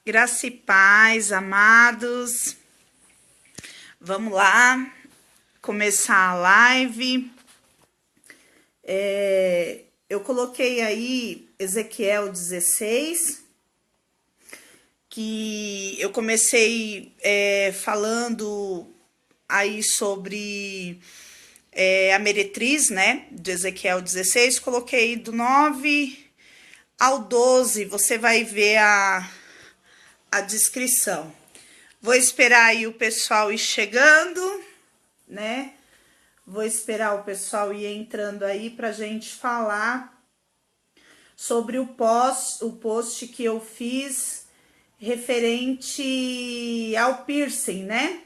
Graça e paz, amados. Vamos lá começar a live. Eu coloquei aí Ezequiel 16, que eu comecei falando aí sobre a meretriz, né, de Ezequiel 16. Coloquei do 9 ao 12, você vai ver a descrição. Vou esperar aí o pessoal ir chegando, né? Vou esperar o pessoal ir entrando aí pra gente falar sobre o post que eu fiz referente ao piercing, né?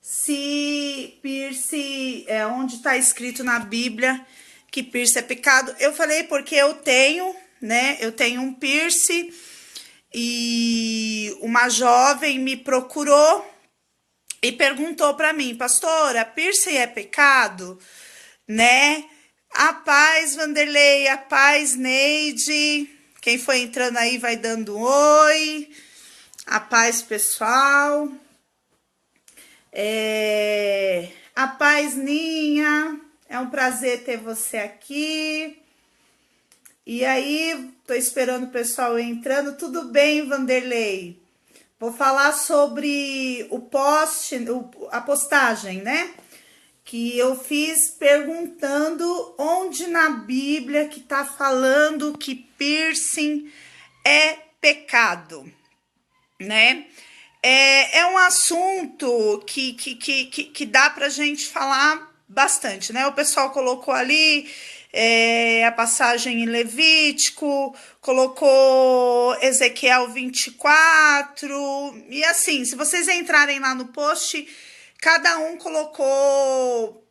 Se piercing é onde tá escrito na Bíblia que piercing é pecado. Eu falei porque eu tenho, né? Eu tenho um piercing. E uma jovem me procurou e perguntou para mim, pastora, piercing é pecado? Né? A paz, Vanderlei, a paz, Neide. Quem foi entrando aí vai dando um oi. A paz, pessoal. A paz, Ninha. É um prazer ter você aqui. E aí, tô esperando o pessoal entrando. Tudo bem, Vanderlei? Vou falar sobre o a postagem, né? Que eu fiz perguntando onde na Bíblia que tá falando que piercing é pecado, né? É um assunto que dá pra gente falar bastante, né? O pessoal colocou ali a passagem em Levítico, colocou Ezequiel 24, e assim, se vocês entrarem lá no post, cada um colocou,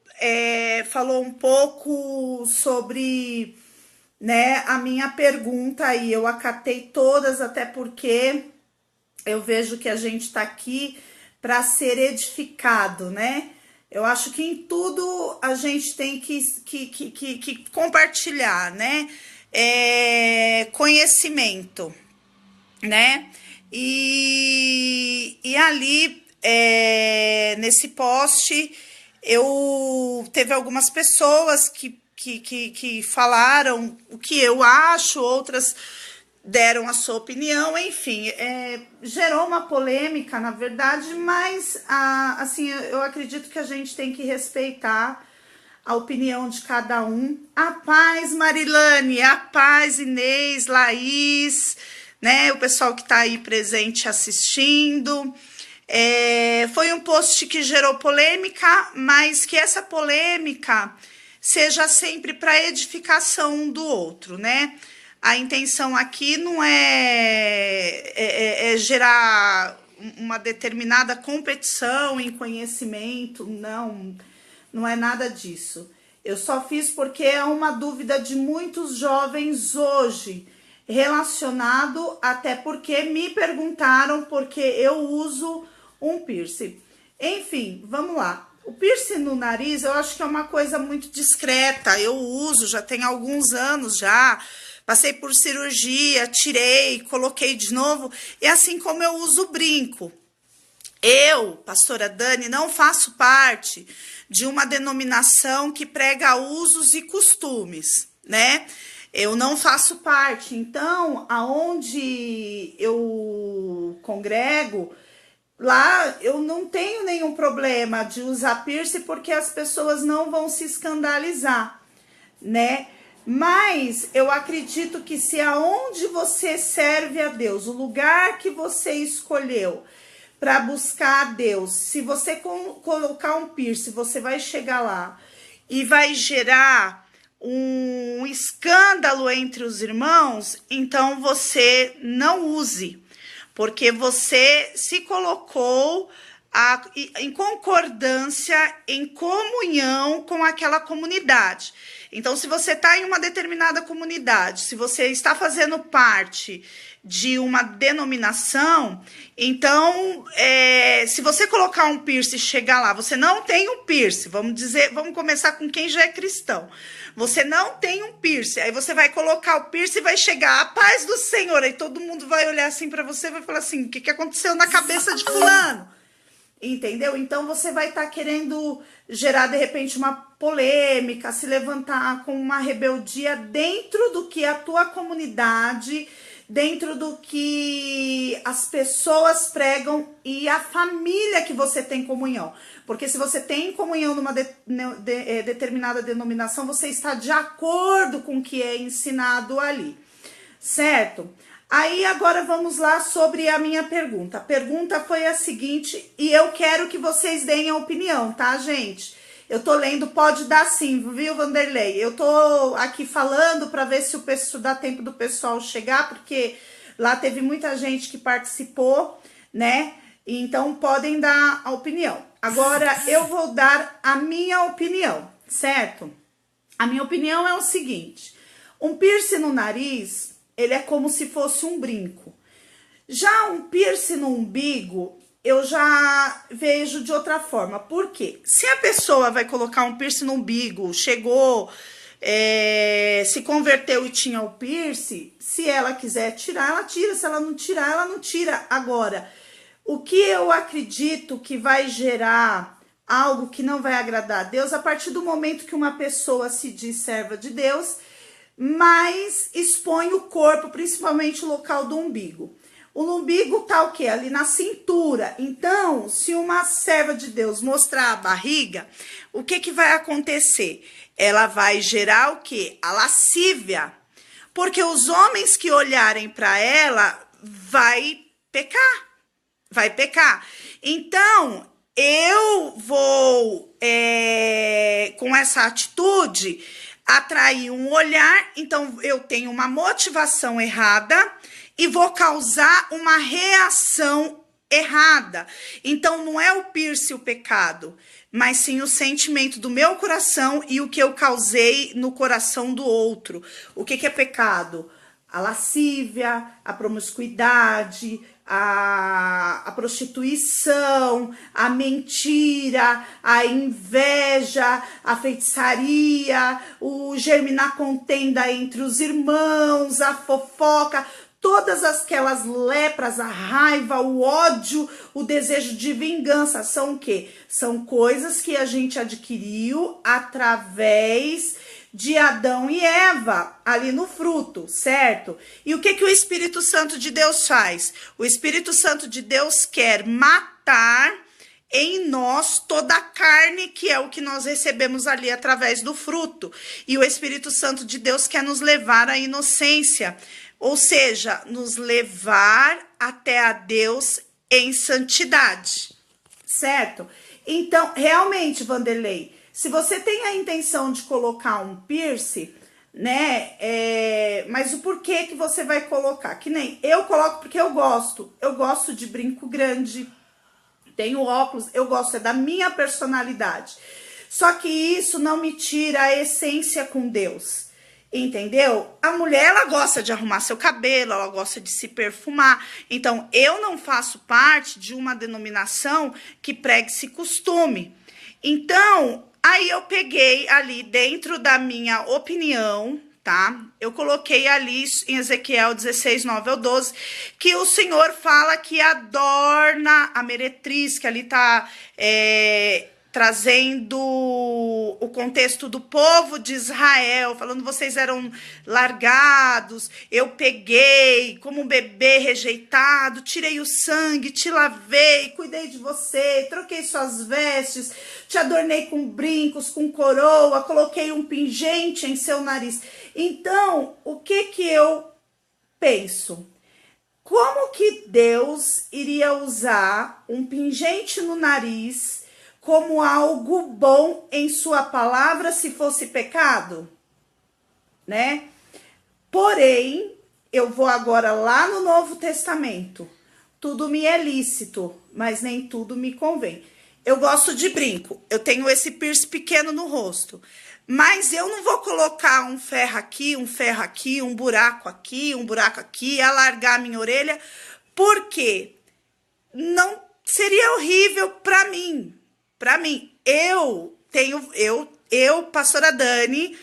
falou um pouco sobre, né, a minha pergunta, e eu acatei todas, até porque eu vejo que a gente tá aqui para ser edificado, né? Eu acho que em tudo a gente tem que compartilhar, né? Conhecimento, né? E ali, nesse post, teve algumas pessoas que falaram o que eu acho, outras deram a sua opinião, enfim, gerou uma polêmica, na verdade, mas, assim, eu acredito que a gente tem que respeitar a opinião de cada um. A paz, Marilane, a paz, Inês, Laís, né, o pessoal que tá aí presente assistindo. Foi um post que gerou polêmica, mas que essa polêmica seja sempre para edificação um do outro, né? A intenção aqui não é gerar uma determinada competição em conhecimento, não é nada disso. Eu só fiz porque é uma dúvida de muitos jovens hoje, relacionado até porque me perguntaram porque eu uso um piercing. Enfim, vamos lá. O piercing no nariz eu acho que é uma coisa muito discreta, eu uso, já tem alguns anos já. Passei por cirurgia, tirei, coloquei de novo, e assim como eu uso brinco. Eu, pastora Dani, não faço parte de uma denominação que prega usos e costumes, né? Eu não faço parte. Então, aonde eu congrego, lá eu não tenho nenhum problema de usar piercing, porque as pessoas não vão se escandalizar, né? Mas eu acredito que se aonde você serve a Deus, o lugar que você escolheu para buscar a Deus, se você colocar um piercing, você vai chegar lá e vai gerar um escândalo entre os irmãos, então você não use, porque você se colocou em concordância, em comunhão com aquela comunidade. Então, se você está em uma determinada comunidade, se você está fazendo parte de uma denominação, então, se você colocar um piercing e chegar lá, você não tem um piercing, vamos começar com quem já é cristão. Você não tem um piercing, aí você vai colocar o piercing e vai chegar a paz do Senhor, aí todo mundo vai olhar assim para você e vai falar assim, o que aconteceu na cabeça de fulano? Entendeu? Então, você vai estar querendo gerar, de repente, uma polêmica, se levantar com uma rebeldia dentro do que a tua comunidade, dentro do que as pessoas pregam e a família que você tem comunhão. Porque se você tem comunhão numa determinada denominação, você está de acordo com o que é ensinado ali, certo? Aí, agora vamos lá sobre a minha pergunta. A pergunta foi a seguinte, e eu quero que vocês deem a opinião, tá, gente? Eu tô lendo, pode dar sim, viu, Vanderlei? Eu tô aqui falando para ver se dá tempo do pessoal chegar, porque lá teve muita gente que participou, né? Então, podem dar a opinião. Agora, eu vou dar a minha opinião, certo? A minha opinião é o seguinte, um piercing no nariz, ele é como se fosse um brinco. Já um piercing no umbigo, eu já vejo de outra forma. Por quê? Se a pessoa vai colocar um piercing no umbigo, chegou, se converteu e tinha o piercing, se ela quiser tirar, ela tira. Se ela não tirar, ela não tira. Agora, o que eu acredito que vai gerar algo que não vai agradar a Deus, a partir do momento que uma pessoa se diz serva de Deus, mas expõe o corpo, principalmente o local do umbigo. O umbigo tá o quê? Ali na cintura. Então, se uma serva de Deus mostrar a barriga, o que vai acontecer? Ela vai gerar o quê? A lascívia. Porque os homens que olharem para ela vai pecar. Vai pecar. Então, eu vou, com essa atitude, atrair um olhar, então eu tenho uma motivação errada e vou causar uma reação errada. Então não é o piercing o pecado, mas sim o sentimento do meu coração e o que eu causei no coração do outro. O que é pecado? A lascívia, a promiscuidade, a prostituição, a mentira, a inveja, a feitiçaria, o germinar contenda entre os irmãos, a fofoca, todas aquelas lepras, a raiva, o ódio, o desejo de vingança, são o quê? São coisas que a gente adquiriu através de Adão e Eva, ali no fruto, certo? E o que o Espírito Santo de Deus faz? O Espírito Santo de Deus quer matar em nós toda a carne, que é o que nós recebemos ali através do fruto. E o Espírito Santo de Deus quer nos levar à inocência, ou seja, nos levar até a Deus em santidade, certo? Então, realmente, Vanderlei, se você tem a intenção de colocar um piercing, né, mas o porquê que você vai colocar? Que nem eu coloco porque eu gosto de brinco grande, tenho óculos, eu gosto, é da minha personalidade. Só que isso não me tira a essência com Deus, entendeu? A mulher, ela gosta de arrumar seu cabelo, ela gosta de se perfumar. Então, eu não faço parte de uma denominação que pregue esse costume. Então, aí eu peguei ali dentro da minha opinião, tá? Eu coloquei ali em Ezequiel 16, 9 ao 12, que o Senhor fala que adorna a meretriz, que ali tá trazendo o contexto do povo de Israel, falando vocês eram largados, eu peguei como um bebê rejeitado, tirei o sangue, te lavei, cuidei de você, troquei suas vestes, te adornei com brincos, com coroa, coloquei um pingente em seu nariz. Então, o que eu penso? Como que Deus iria usar um pingente no nariz como algo bom em sua palavra se fosse pecado, né? Porém, eu vou agora lá no Novo Testamento. tudo me é lícito, mas nem tudo me convém. Eu gosto de brinco, eu tenho esse piercing pequeno no rosto, mas eu não vou colocar um ferro aqui, um buraco aqui, alargar minha orelha, porque não seria horrível para mim. Eu, pastora Dani,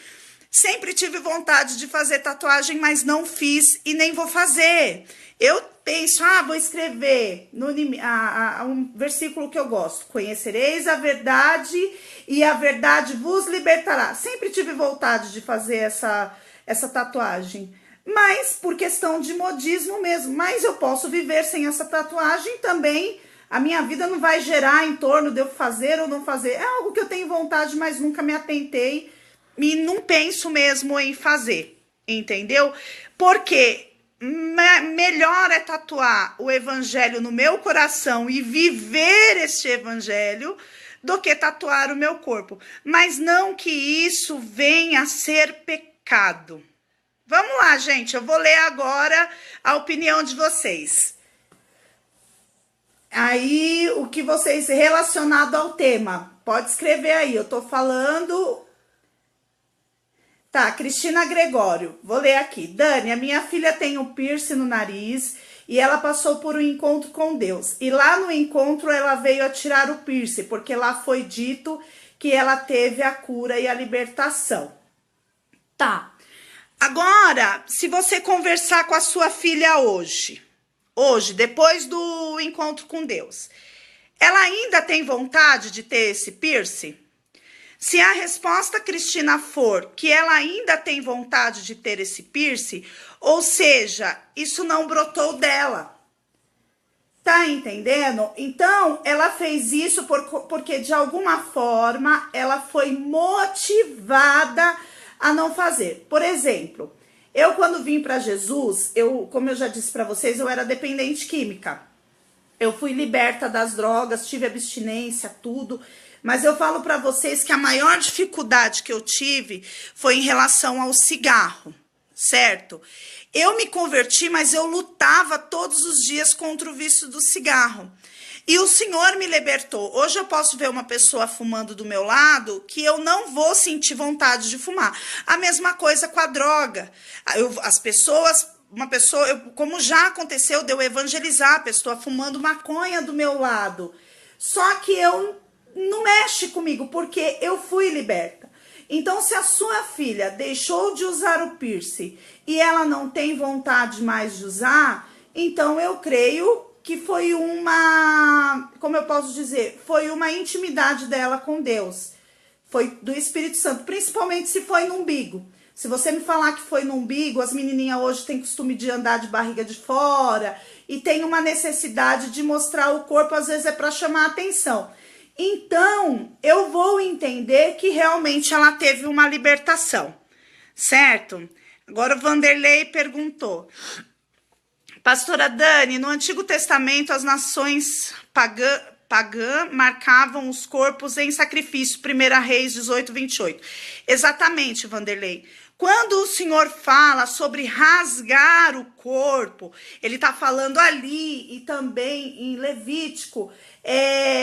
sempre tive vontade de fazer tatuagem, mas não fiz e nem vou fazer. Eu penso, vou escrever um versículo que eu gosto. Conhecereis a verdade e a verdade vos libertará. Sempre tive vontade de fazer essa tatuagem, mas por questão de modismo mesmo. Mas eu posso viver sem essa tatuagem também. A minha vida não vai gerar em torno de eu fazer ou não fazer. É algo que eu tenho vontade, mas nunca me atentei e não penso mesmo em fazer, entendeu? Porque melhor é tatuar o evangelho no meu coração e viver este evangelho do que tatuar o meu corpo. Mas não que isso venha a ser pecado. Vamos lá, gente, eu vou ler agora a opinião de vocês. Aí, o que vocês relacionado ao tema, pode escrever aí, eu tô falando. Tá, Cristina Gregório, vou ler aqui. Dani, a minha filha tem um piercing no nariz e ela passou por um encontro com Deus. E lá no encontro ela veio a tirar o piercing, porque lá foi dito que ela teve a cura e a libertação. Tá. Agora, se você conversar com a sua filha hoje, depois do encontro com Deus, ela ainda tem vontade de ter esse piercing? Se a resposta, Cristina, for que ela ainda tem vontade de ter esse piercing, ou seja, isso não brotou dela. Tá entendendo? Então, ela fez isso porque de alguma forma ela foi motivada a não fazer. Por exemplo, eu quando vim para Jesus, como eu já disse para vocês, eu era dependente química. Eu fui liberta das drogas, tive abstinência, tudo. Mas eu falo para vocês que a maior dificuldade que eu tive foi em relação ao cigarro, certo? Eu me converti, mas eu lutava todos os dias contra o vício do cigarro. E o Senhor me libertou. Hoje eu posso ver uma pessoa fumando do meu lado que eu não vou sentir vontade de fumar. A mesma coisa com a droga. Como já aconteceu de eu evangelizar a pessoa fumando maconha do meu lado. Só que não mexe comigo, porque eu fui liberta. Então, se a sua filha deixou de usar o piercing e ela não tem vontade mais de usar, então eu creio que foi como eu posso dizer, foi uma intimidade dela com Deus. Foi do Espírito Santo, principalmente se foi no umbigo. Se você me falar que foi no umbigo, as menininhas hoje têm costume de andar de barriga de fora e tem uma necessidade de mostrar o corpo, às vezes é para chamar a atenção. Então, eu vou entender que realmente ela teve uma libertação, certo? Agora o Vanderlei perguntou. Pastora Dani, no Antigo Testamento as nações pagã marcavam os corpos em sacrifício, 1 Reis 18, 28. Exatamente, Vanderlei. Quando o Senhor fala sobre rasgar o corpo, ele está falando ali e também em Levítico,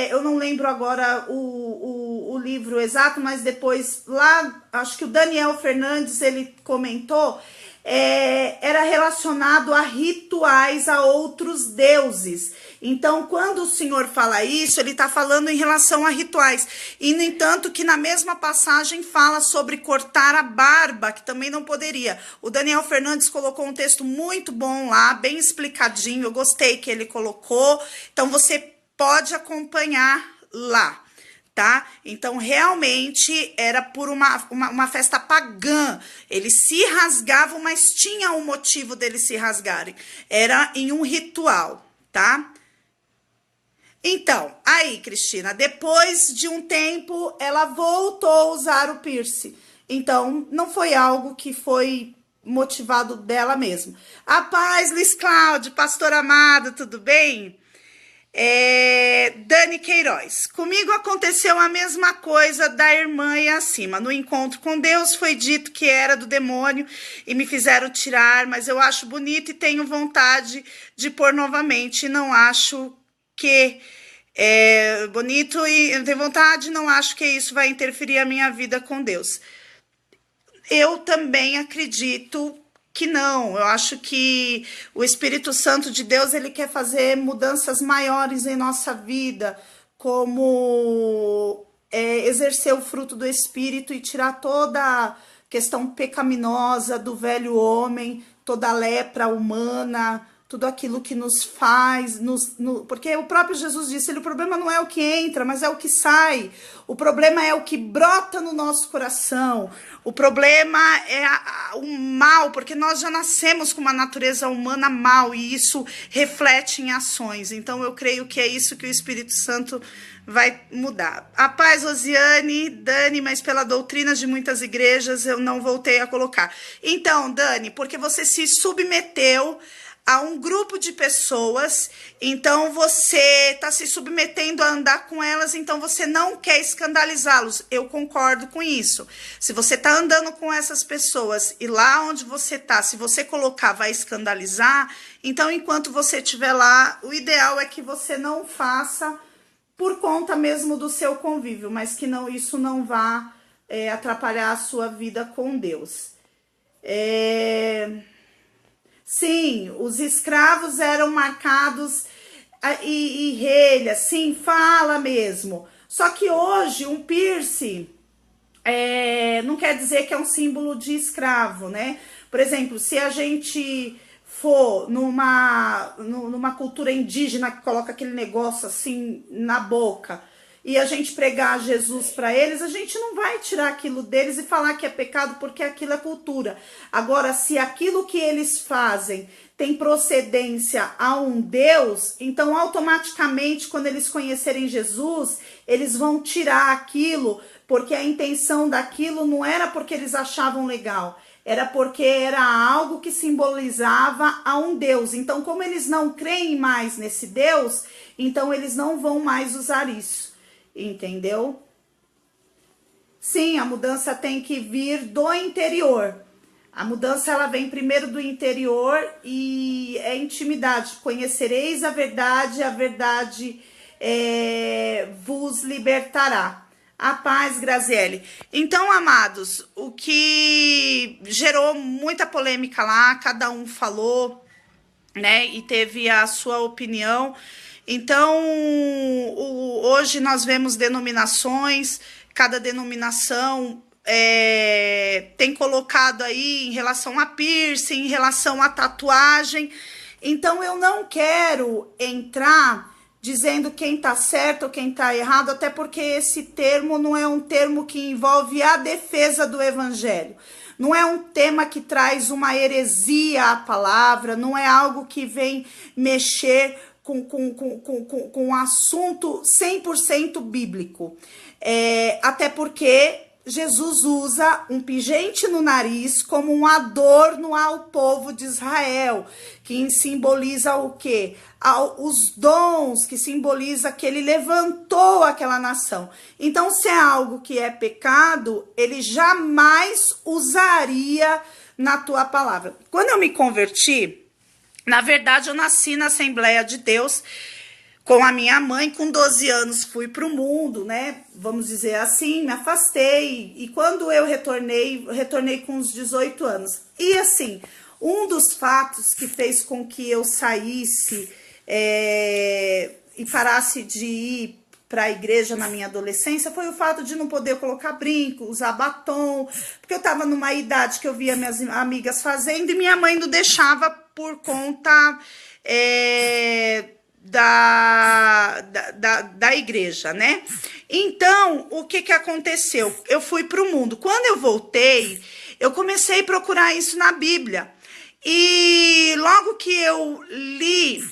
eu não lembro agora o livro exato, mas depois lá, acho que o Daniel Fernandes, ele comentou, era relacionado a rituais, a outros deuses. Então, quando o Senhor fala isso, ele está falando em relação a rituais. E, no entanto, que na mesma passagem fala sobre cortar a barba, que também não poderia. O Daniel Fernandes colocou um texto muito bom lá, bem explicadinho. Eu gostei que ele colocou. Então, você pode acompanhar lá. Tá? Então, realmente, era por uma festa pagã. Eles se rasgavam, mas tinha um motivo deles se rasgarem. Era em um ritual, tá? Então, aí, Cristina, depois de um tempo, ela voltou a usar o piercing. Então, não foi algo que foi motivado dela mesmo. A paz, Luiz Cláudio, pastor amado, tudo bem? Dani Queiroz, comigo aconteceu a mesma coisa da irmã e acima. No encontro com Deus foi dito que era do demônio e me fizeram tirar, mas eu acho bonito e tenho vontade de pôr novamente. Não acho que é bonito e eu tenho vontade, não acho que isso vai interferir a minha vida com Deus. Eu também acredito que não. Eu acho que o Espírito Santo de Deus, ele quer fazer mudanças maiores em nossa vida, como exercer o fruto do Espírito e tirar toda a questão pecaminosa do velho homem, toda a lepra humana, tudo aquilo que nos faz, porque o próprio Jesus disse, o problema não é o que entra, mas é o que sai. O problema é o que brota no nosso coração. O problema é o mal, porque nós já nascemos com uma natureza humana mal, e isso reflete em ações. Então, eu creio que é isso que o Espírito Santo vai mudar. A paz, Osiane, Dani, mas pela doutrina de muitas igrejas, eu não voltei a colocar. Então, Dani, porque você se submeteu a um grupo de pessoas, então você está se submetendo a andar com elas, então você não quer escandalizá-los. Eu concordo com isso. Se você está andando com essas pessoas e lá onde você está, se você colocar vai escandalizar, então enquanto você estiver lá, o ideal é que você não faça por conta mesmo do seu convívio, mas que não, isso não vá atrapalhar a sua vida com Deus. Sim, os escravos eram marcados e relha, sim, fala mesmo. Só que hoje um piercing não quer dizer que é um símbolo de escravo, né? Por exemplo, se a gente for numa cultura indígena que coloca aquele negócio assim na boca e a gente pregar Jesus para eles, a gente não vai tirar aquilo deles e falar que é pecado, porque aquilo é cultura. Agora, se aquilo que eles fazem tem procedência a um Deus, então automaticamente, quando eles conhecerem Jesus, eles vão tirar aquilo, porque a intenção daquilo não era porque eles achavam legal, era porque era algo que simbolizava a um Deus. Então, como eles não creem mais nesse Deus, então eles não vão mais usar isso. Entendeu? Sim, a mudança tem que vir do interior. A mudança, ela vem primeiro do interior e é intimidade. Conhecereis a verdade vos libertará. A paz, Graziele. Então, amados, o que gerou muita polêmica lá, cada um falou, né, e teve a sua opinião. Então, hoje nós vemos denominações, cada denominação tem colocado aí em relação a piercing, em relação a tatuagem. Então, eu não quero entrar dizendo quem tá certo ou quem tá errado, até porque esse termo não é um termo que envolve a defesa do evangelho. Não é um tema que traz uma heresia à palavra, não é algo que vem mexer com um assunto 100% bíblico. Até porque Jesus usa um pingente no nariz como um adorno ao povo de Israel, que simboliza o quê? Os dons, que simboliza que ele levantou aquela nação. Então, se é algo que é pecado, ele jamais usaria na tua palavra. Quando eu me converti, na verdade, eu nasci na Assembleia de Deus com a minha mãe. Com 12 anos fui para o mundo, né? Vamos dizer assim, me afastei. E quando eu retornei com uns 18 anos. E assim, um dos fatos que fez com que eu saísse e parasse de ir para a igreja na minha adolescência foi o fato de não poder colocar brinco, usar batom, porque eu estava numa idade que eu via minhas amigas fazendo e minha mãe não deixava por conta da igreja, né? Então, o que aconteceu? Eu fui para o mundo. Quando eu voltei, eu comecei a procurar isso na Bíblia. E logo que eu li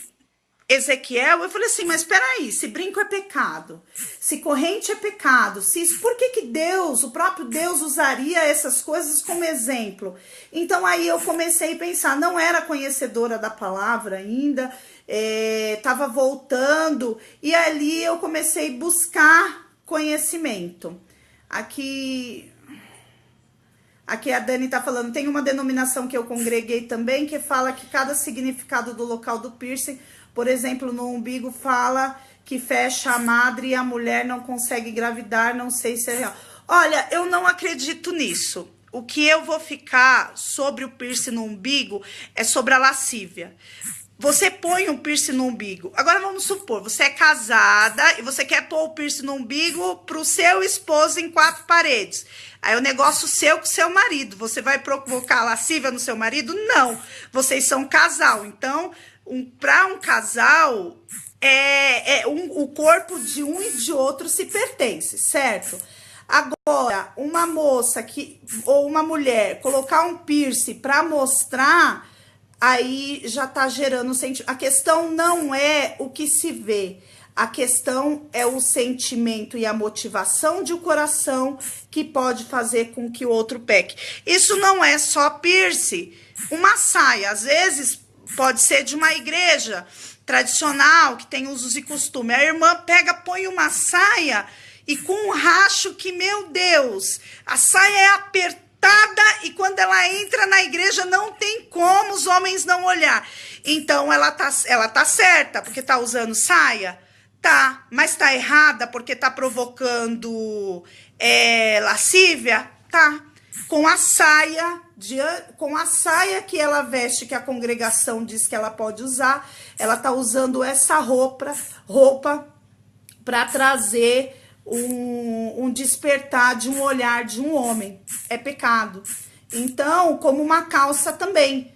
Ezequiel, eu falei assim, mas espera aí, se brinco é pecado, se corrente é pecado, se isso, por que que Deus, o próprio Deus usaria essas coisas como exemplo? Então aí eu comecei a pensar, não era conhecedora da palavra ainda, estava voltando, e ali eu comecei a buscar conhecimento. Aqui a Dani tá falando, tem uma denominação que eu congreguei também, que fala que cada significado do local do piercing, por exemplo, no umbigo fala que fecha a madre e a mulher não consegue engravidar, não sei se é real. Olha, eu não acredito nisso. O que eu vou ficar sobre o piercing no umbigo é sobre a lascívia. Você põe um piercing no umbigo. Agora vamos supor, você é casada e você quer pôr o piercing no umbigo pro seu esposo em 4 paredes. Aí o negócio seu com seu marido. Você vai provocar lascívia no seu marido? Não. Vocês são casal. Então, para um casal, o corpo de um e de outro se pertence, certo? Agora, uma moça ou uma mulher colocar um piercing para mostrar, aí já tá gerando sentimento. A questão não é o que se vê. A questão é o sentimento e a motivação de um coração que pode fazer com que o outro peque. Isso não é só piercing. Uma saia, às vezes, pode ser de uma igreja tradicional, que tem usos e costumes. A irmã põe uma saia e com um racho que, meu Deus, a saia é apertada e quando ela entra na igreja não tem como os homens não olhar. Então, ela tá certa porque tá usando saia? Tá, mas tá errada porque tá provocando lascívia? Tá. Com a saia que ela veste, que a congregação diz que ela pode usar, ela tá usando essa roupa para trazer um despertar de um olhar de um homem. É pecado. Então, como uma calça também.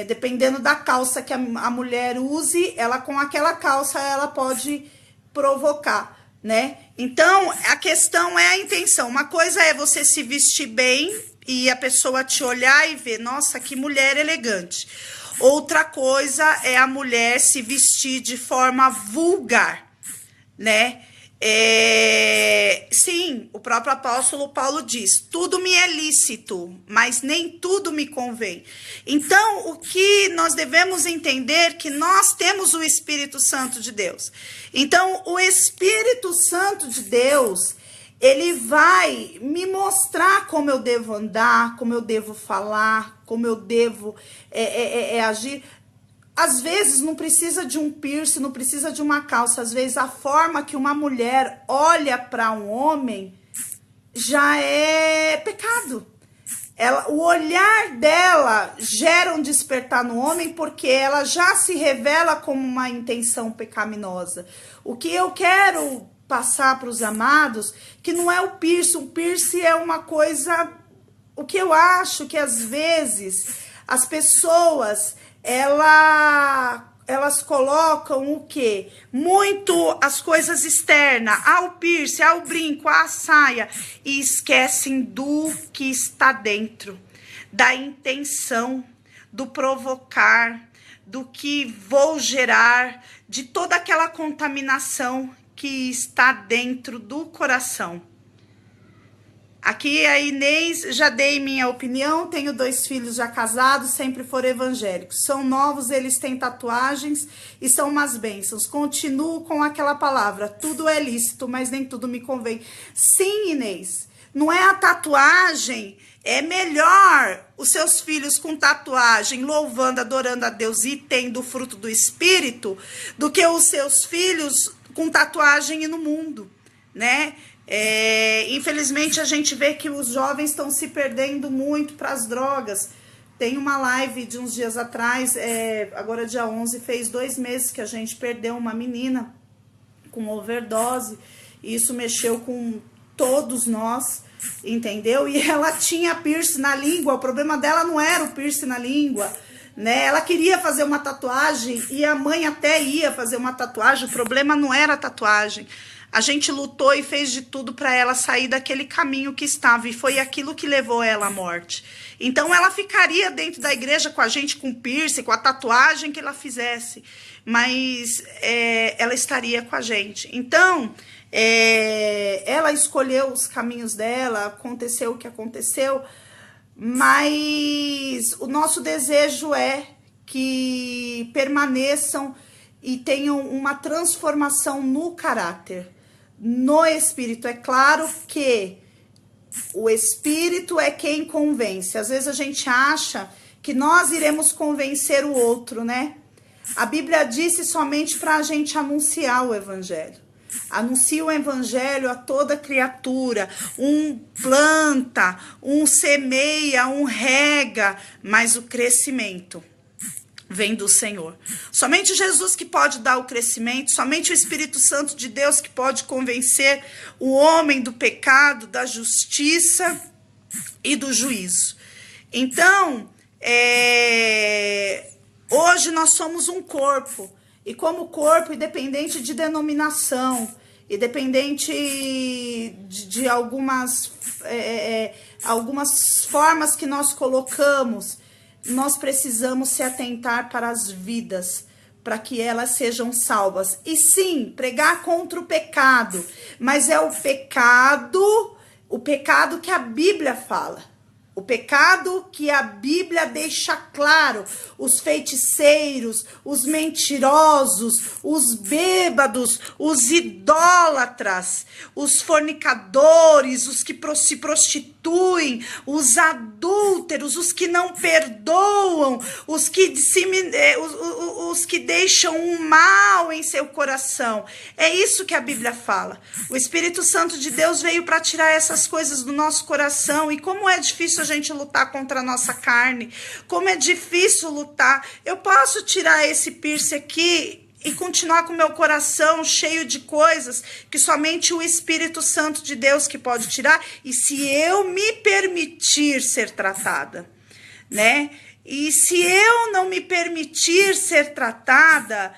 Dependendo da calça que a mulher use, ela com aquela calça ela pode provocar, né? Então, a questão é a intenção. Uma coisa é você se vestir bem e a pessoa te olhar e ver, nossa, que mulher elegante. Outra coisa é a mulher se vestir de forma vulgar, né? Sim, o próprio apóstolo Paulo diz, tudo me é lícito, mas nem tudo me convém. Então, o que nós devemos entender é que nós temos o Espírito Santo de Deus. Então, o Espírito Santo de Deus, ele vai me mostrar como eu devo andar, como eu devo falar, como eu devo agir. Às vezes não precisa de um piercing, não precisa de uma calça. Às vezes a forma que uma mulher olha para um homem já é pecado. O olhar dela gera um despertar no homem porque ela já se revela como uma intenção pecaminosa. O que eu quero passar para os amados, que não é o piercing. O piercing é uma coisa... O que eu acho que às vezes as pessoas... elas colocam o quê? Muito as coisas externas, ao piercing, ao brinco, à saia, e esquecem do que está dentro, da intenção, do provocar, do que vou gerar, de toda aquela contaminação que está dentro do coração. Aqui a Inês, já dei minha opinião, tenho 2 filhos já casados, sempre foram evangélicos. São novos, eles têm tatuagens e são umas bênçãos. Continuo com aquela palavra, tudo é lícito, mas nem tudo me convém. Sim, Inês, não é a tatuagem, é melhor os seus filhos com tatuagem, louvando, adorando a Deus e tendo o fruto do Espírito, do que os seus filhos com tatuagem e no mundo, né? Infelizmente a gente vê que os jovens estão se perdendo muito para as drogas. Tem uma live de uns dias atrás, agora dia 11, fez 2 meses que a gente perdeu uma menina com overdose, e isso mexeu com todos nós, entendeu? E ela tinha piercing na língua, o problema dela não era o piercing na língua, né? Ela queria fazer uma tatuagem e a mãe até ia fazer uma tatuagem, o problema não era a tatuagem. A gente lutou e fez de tudo para ela sair daquele caminho que estava, e foi aquilo que levou ela à morte. Então ela ficaria dentro da igreja com a gente, com piercing, com a tatuagem que ela fizesse. mas ela estaria com a gente. Então, ela escolheu os caminhos dela, aconteceu o que aconteceu, mas o nosso desejo é que permaneçam e tenham uma transformação no caráter, no espírito. É claro que o espírito é quem convence. Às vezes a gente acha que nós iremos convencer o outro, né? A Bíblia disse somente para a gente anunciar o evangelho. Anuncia o evangelho a toda criatura. Um planta, um semeia, um rega, mas o crescimento vem do Senhor. Somente Jesus que pode dar o crescimento, somente o Espírito Santo de Deus que pode convencer o homem do pecado, da justiça e do juízo. Então, hoje nós somos um corpo, e como corpo, independente de denominação, independente de algumas formas que nós colocamos, nós precisamos se atentar para as vidas, para que elas sejam salvas. E sim, pregar contra o pecado, mas é o pecado que a Bíblia fala. O pecado que a Bíblia deixa claro, os feiticeiros, os mentirosos, os bêbados, os idólatras, os fornicadores, os que se prostituem, os adúlteros, os que não perdoam, os que deixam um mal em seu coração. É isso que a Bíblia fala. O Espírito Santo de Deus veio para tirar essas coisas do nosso coração. E como é difícil a gente lutar contra a nossa carne, como é difícil lutar. Eu posso tirar esse piercing aqui e continuar com meu coração cheio de coisas que somente o Espírito Santo de Deus que pode tirar, e se eu me permitir ser tratada, né? E se eu não me permitir ser tratada,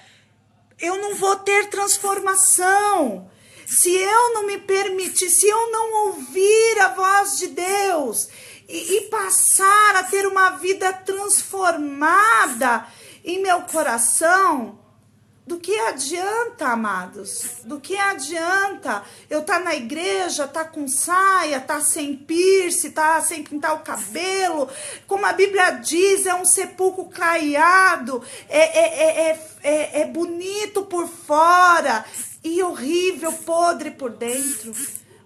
eu não vou ter transformação. Se eu não me permitir, se eu não ouvir a voz de Deus e passar a ter uma vida transformada em meu coração, do que adianta, amados? Do que adianta eu estar na igreja, estar com saia, estar sem piercing, estar sem pintar o cabelo? Como a Bíblia diz, é um sepulcro caiado, é bonito por fora e horrível, podre por dentro.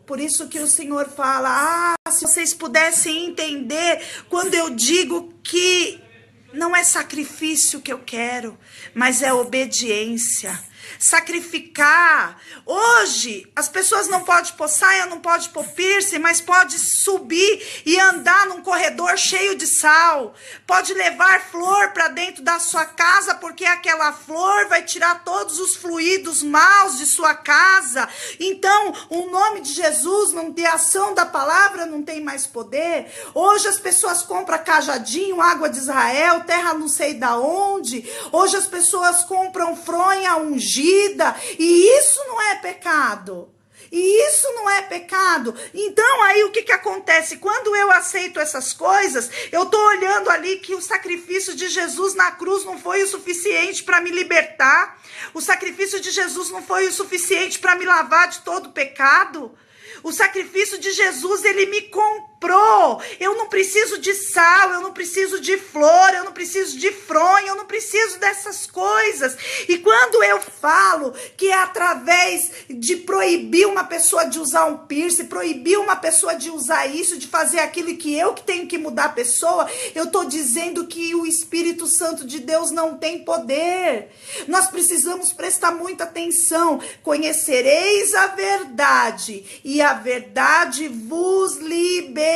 Por isso que o Senhor fala, se vocês pudessem entender quando eu digo que não é sacrifício que eu quero, mas é obediência. Sacrificar. Hoje, as pessoas não podem pôr saia, não podem pôr piercing, mas pode subir e andar num corredor cheio de sal. Pode levar flor para dentro da sua casa, porque aquela flor vai tirar todos os fluidos maus de sua casa. Então, o nome de Jesus, de ação da palavra, não tem mais poder. Hoje as pessoas compram cajadinho, água de Israel, terra não sei da onde. Hoje as pessoas compram fronha ungida. E isso não é pecado. E isso não é pecado. Então aí o que acontece? Quando eu aceito essas coisas, eu tô olhando ali que o sacrifício de Jesus na cruz não foi o suficiente para me libertar. O sacrifício de Jesus não foi o suficiente para me lavar de todo pecado. O sacrifício de Jesus, ele me comprou. Eu não preciso de sal, eu não preciso de flor, eu não preciso de fronha, eu não preciso dessas coisas. E quando eu falo que é através de proibir uma pessoa de usar um piercing, proibir uma pessoa de usar isso, de fazer aquilo que eu que tenho que mudar a pessoa, eu estou dizendo que o Espírito Santo de Deus não tem poder. Nós precisamos prestar muita atenção. Conhecereis a verdade e a verdade vos libertará.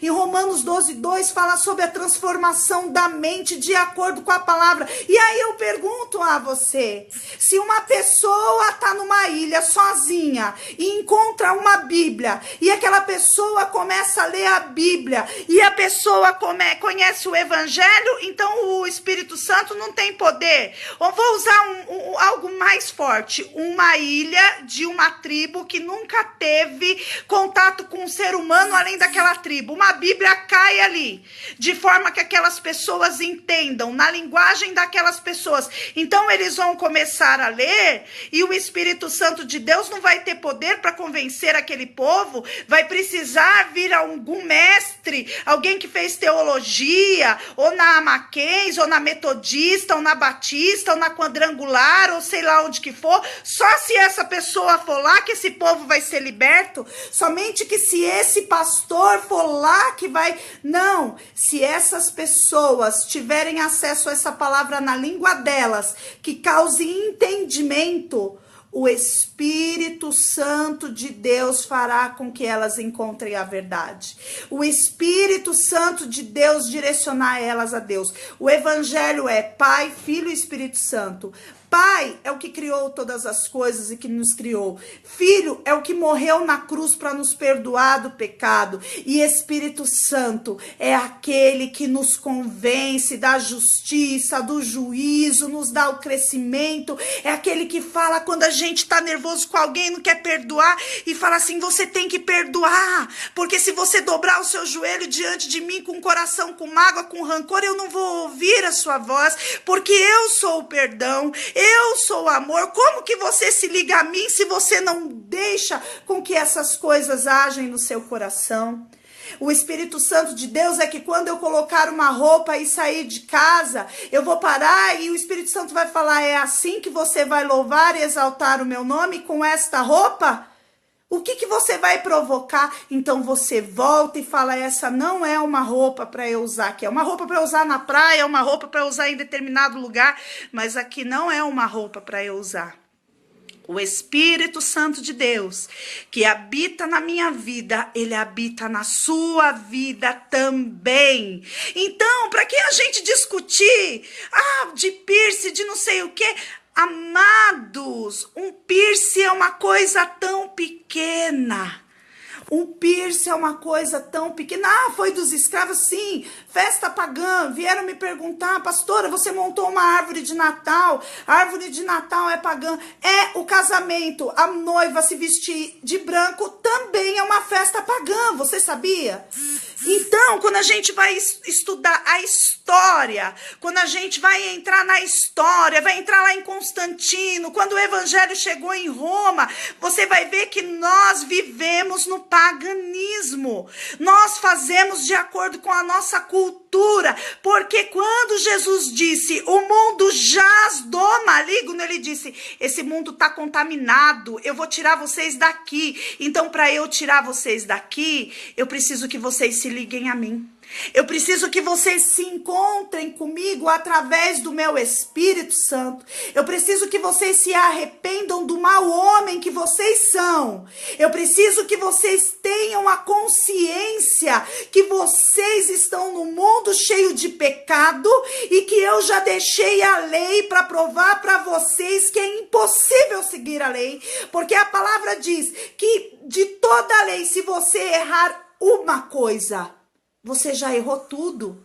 Em Romanos 12:2 fala sobre a transformação da mente de acordo com a palavra. E aí eu pergunto a você, se uma pessoa está numa ilha sozinha e encontra uma Bíblia, e aquela pessoa começa a ler a Bíblia, e a pessoa conhece o Evangelho, então o Espírito Santo não tem poder. Ou vou usar algo mais forte, uma ilha de uma tribo que nunca teve contato com um ser humano além daquela tribo. Uma Bíblia cai ali, de forma que aquelas pessoas entendam, na linguagem daquelas pessoas. Então eles vão começar a ler e o Espírito Santo de Deus não vai ter poder para convencer aquele povo, vai precisar vir algum mestre, alguém que fez teologia, ou na Mackenzie, ou na Metodista, ou na Batista, ou na Quadrangular, ou sei lá onde que for. Só se essa pessoa for lá que esse povo vai ser liberto. Somente que se esse pastor for lá que vai... Não, se essas pessoas tiverem acesso a essa palavra na língua delas, que cause entendimento, o Espírito Santo de Deus fará com que elas encontrem a verdade. O Espírito Santo de Deus direcionar elas a Deus. O Evangelho é Pai, Filho e Espírito Santo. Pai é o que criou todas as coisas e que nos criou. Filho é o que morreu na cruz para nos perdoar do pecado. E Espírito Santo é aquele que nos convence da justiça, do juízo, nos dá o crescimento. É aquele que fala quando a gente está nervoso com alguém, não quer perdoar, e fala assim: você tem que perdoar, porque se você dobrar o seu joelho diante de mim com o coração, com mágoa, com rancor, eu não vou ouvir a sua voz, porque eu sou o perdão. Eu sou o amor. Como que você se liga a mim se você não deixa com que essas coisas agem no seu coração? O Espírito Santo de Deus é que quando eu colocar uma roupa e sair de casa, eu vou parar e o Espírito Santo vai falar: é assim que você vai louvar e exaltar o meu nome com esta roupa? O que você vai provocar? Então você volta e fala: essa não é uma roupa para eu usar aqui. É uma roupa para usar na praia, é uma roupa para usar em determinado lugar, mas aqui não é uma roupa para eu usar. O Espírito Santo de Deus, que habita na minha vida, ele habita na sua vida também. Então, para que a gente discutir de piercing, de não sei o quê? Amados, um piercing é uma coisa tão pequena. Um piercing é uma coisa tão pequena. Foi dos escravos? Sim. Festa pagã. Vieram me perguntar: pastora, você montou uma árvore de Natal. A árvore de Natal é pagã. É, o casamento, a noiva se vestir de branco também é uma festa pagã. Você sabia? Então, quando a gente vai estudar a história, quando a gente vai entrar na história, vai entrar lá em Constantino, quando o evangelho chegou em Roma, você vai ver que nós vivemos no paganismo. Nós fazemos de acordo com a nossa cultura, porque quando Jesus disse: o mundo jaz do maligno, ele disse: esse mundo está contaminado, eu vou tirar vocês daqui. Então, para eu tirar vocês daqui, eu preciso que vocês se liguem a mim. Eu preciso que vocês se encontrem comigo através do meu Espírito Santo. Eu preciso que vocês se arrependam do mau homem que vocês são. Eu preciso que vocês tenham a consciência que vocês estão no mundo cheio de pecado e que eu já deixei a lei para provar para vocês que é impossível seguir a lei. Porque a palavra diz que de toda a lei, se você errar uma coisa, você já errou tudo.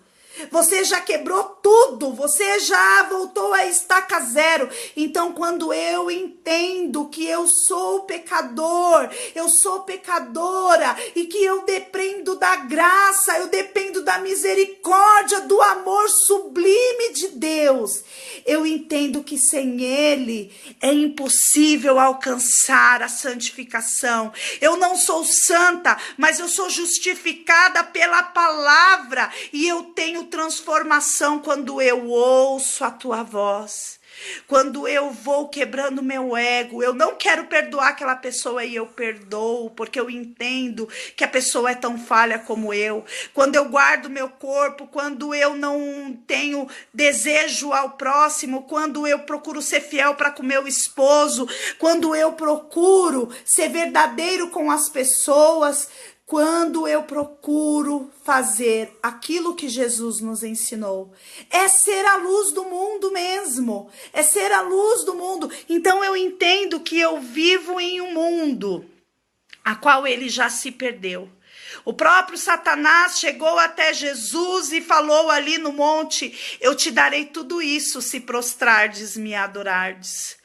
Você já quebrou tudo. Você já voltou a estaca zero. Então, quando eu entendo que eu sou pecador, eu sou pecadora, e que eu dependo da graça, eu dependo da misericórdia, do amor sublime de Deus, eu entendo que sem Ele é impossível alcançar a santificação. Eu não sou santa, mas eu sou justificada pela palavra, e eu tenho transformação quando eu ouço a tua voz. Quando eu vou quebrando meu ego, eu não quero perdoar aquela pessoa e eu perdoo, porque eu entendo que a pessoa é tão falha como eu. Quando eu guardo meu corpo, quando eu não tenho desejo ao próximo, quando eu procuro ser fiel para com meu esposo, quando eu procuro ser verdadeiro com as pessoas, quando eu procuro fazer aquilo que Jesus nos ensinou, é ser a luz do mundo mesmo, é ser a luz do mundo. Então eu entendo que eu vivo em um mundo a qual ele já se perdeu. O próprio Satanás chegou até Jesus e falou ali no monte: eu te darei tudo isso se prostrardes, me adorardes.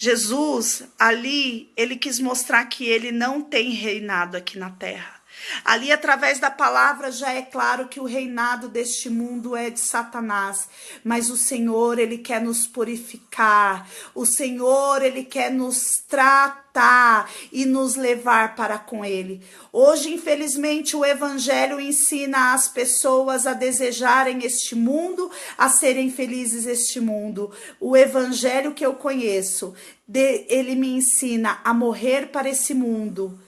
Jesus, ali, ele quis mostrar que ele não tem reinado aqui na terra. Ali, através da palavra, já é claro que o reinado deste mundo é de Satanás, mas o Senhor, ele quer nos purificar, o Senhor, ele quer nos tratar e nos levar para com ele. Hoje, infelizmente, o evangelho ensina as pessoas a desejarem este mundo, a serem felizes este mundo. O evangelho que eu conheço, ele me ensina a morrer para esse mundo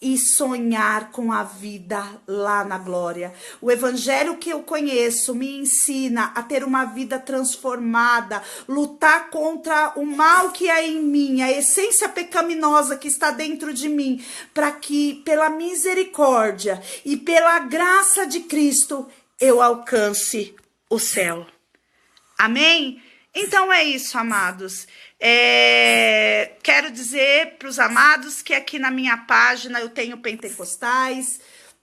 e sonhar com a vida lá na glória. O evangelho que eu conheço me ensina a ter uma vida transformada, lutar contra o mal que é em mim, a essência pecaminosa que está dentro de mim, para que pela misericórdia e pela graça de Cristo eu alcance o céu. Amém? Então é isso, amados. Quero dizer para os amados que aqui na minha página eu tenho pentecostais,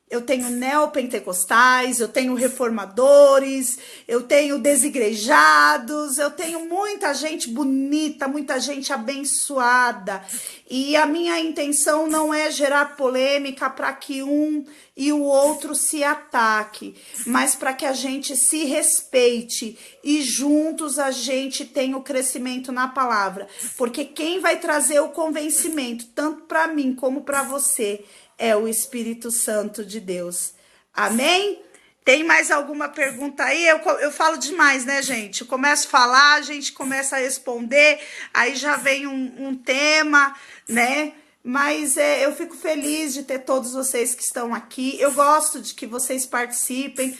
eu tenho neopentecostais, eu tenho reformadores, eu tenho desigrejados, eu tenho muita gente bonita, muita gente abençoada. E a minha intenção não é gerar polêmica para que um e o outro se ataque, mas para que a gente se respeite e juntos a gente tenha o crescimento na palavra. Porque quem vai trazer o convencimento, tanto para mim como para você, é o Espírito Santo de Deus. Amém? Tem mais alguma pergunta aí? Eu falo demais, né, gente? Eu começo a falar, a gente começa a responder, aí já vem um tema, né? Mas eu fico feliz de ter todos vocês que estão aqui. Eu gosto de que vocês participem.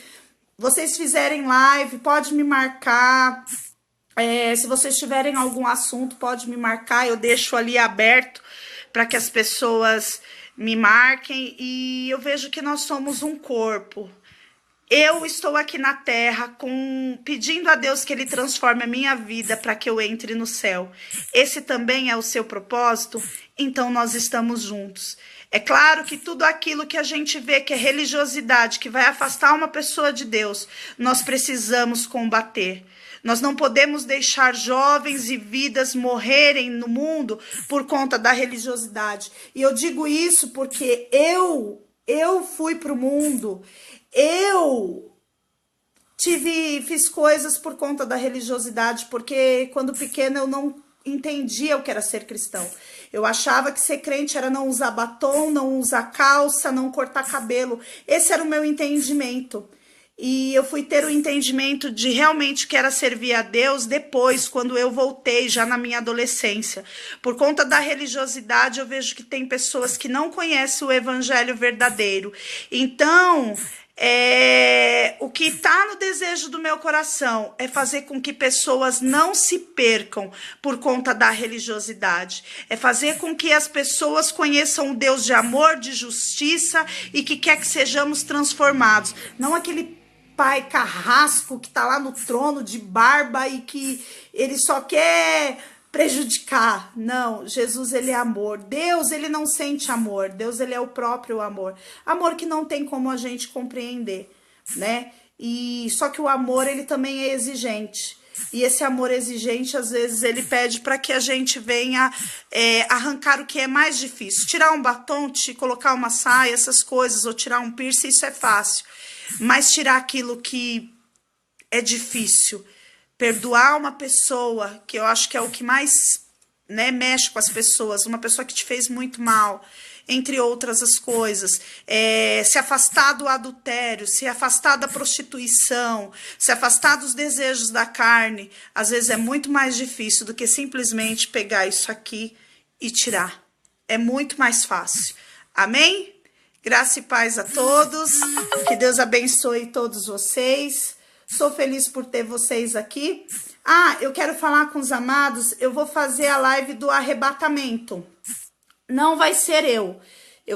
Vocês fizerem live, pode me marcar. Se vocês tiverem algum assunto, pode me marcar. Eu deixo ali aberto para que as pessoas me marquem. E eu vejo que nós somos um corpo. Eu estou aqui na terra pedindo a Deus que Ele transforme a minha vida para que eu entre no céu. Esse também é o seu propósito? Então nós estamos juntos. É claro que tudo aquilo que a gente vê que é religiosidade, que vai afastar uma pessoa de Deus, nós precisamos combater. Nós não podemos deixar jovens e vidas morrerem no mundo por conta da religiosidade. E eu digo isso porque eu fui para o mundo, eu fiz coisas por conta da religiosidade, porque quando pequena eu não entendia o que era ser cristão. Eu achava que ser crente era não usar batom, não usar calça, não cortar cabelo. Esse era o meu entendimento. E eu fui ter o entendimento de realmente que era servir a Deus depois, quando eu voltei, já na minha adolescência. Por conta da religiosidade, eu vejo que tem pessoas que não conhecem o evangelho verdadeiro. Então, o que está no desejo do meu coração é fazer com que pessoas não se percam por conta da religiosidade. É fazer com que as pessoas conheçam o Deus de amor, de justiça e que quer que sejamos transformados. Não aquele pai carrasco que está lá no trono de barba e que ele só quer prejudicar. Não, Jesus, ele é amor. Deus, ele não sente amor. Deus, ele é o próprio amor. Amor que não tem como a gente compreender, né? E só que o amor, ele também é exigente. E esse amor exigente, às vezes, ele pede para que a gente venha arrancar o que é mais difícil. Tirar um batom, colocar uma saia, essas coisas, ou tirar um piercing, isso é fácil. Mas tirar aquilo que é difícil, perdoar uma pessoa, que eu acho que é o que mais, né, mexe com as pessoas, uma pessoa que te fez muito mal, entre outras as coisas, se afastar do adultério, se afastar da prostituição, se afastar dos desejos da carne, às vezes é muito mais difícil do que simplesmente pegar isso aqui e tirar. É muito mais fácil. Amém? Graça e paz a todos, que Deus abençoe todos vocês. Sou feliz por ter vocês aqui. Eu quero falar com os amados, eu vou fazer a live do arrebatamento. Não vai ser eu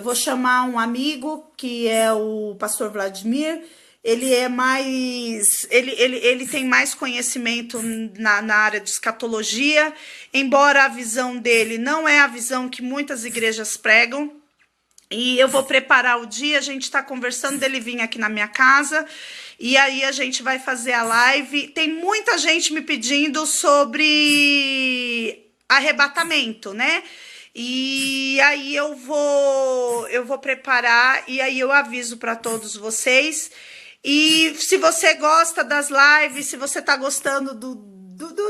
vou chamar um amigo, que é o pastor Vladimir. Ele é mais, ele tem mais conhecimento na área de escatologia, embora a visão dele não é a visão que muitas igrejas pregam. E eu vou preparar o dia, a gente está conversando dele vir aqui na minha casa, e aí a gente vai fazer a live. Tem muita gente me pedindo sobre arrebatamento, né? E aí eu vou preparar e aí eu aviso para todos vocês. E se você gosta das lives, se você tá gostando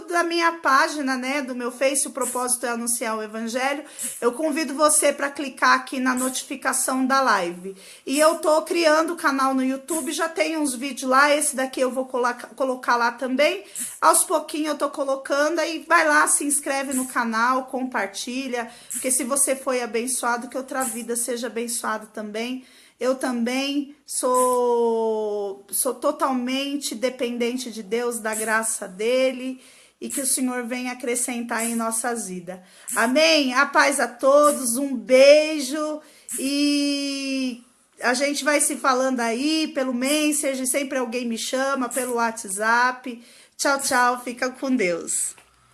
da minha página, né, do meu Face, o propósito é anunciar o evangelho, eu convido você para clicar aqui na notificação da live. E eu tô criando o canal no YouTube, já tem uns vídeos lá, esse daqui eu vou colocar lá também. Aos pouquinhos eu tô colocando, aí vai lá, se inscreve no canal, compartilha, porque se você foi abençoado, que outra vida seja abençoada também. Eu também sou totalmente dependente de Deus, da graça dele, e que o Senhor venha acrescentar em nossas vidas. Amém? A paz a todos, um beijo, e a gente vai se falando aí pelo Messenger, sempre alguém me chama, pelo WhatsApp. Tchau, tchau, fica com Deus.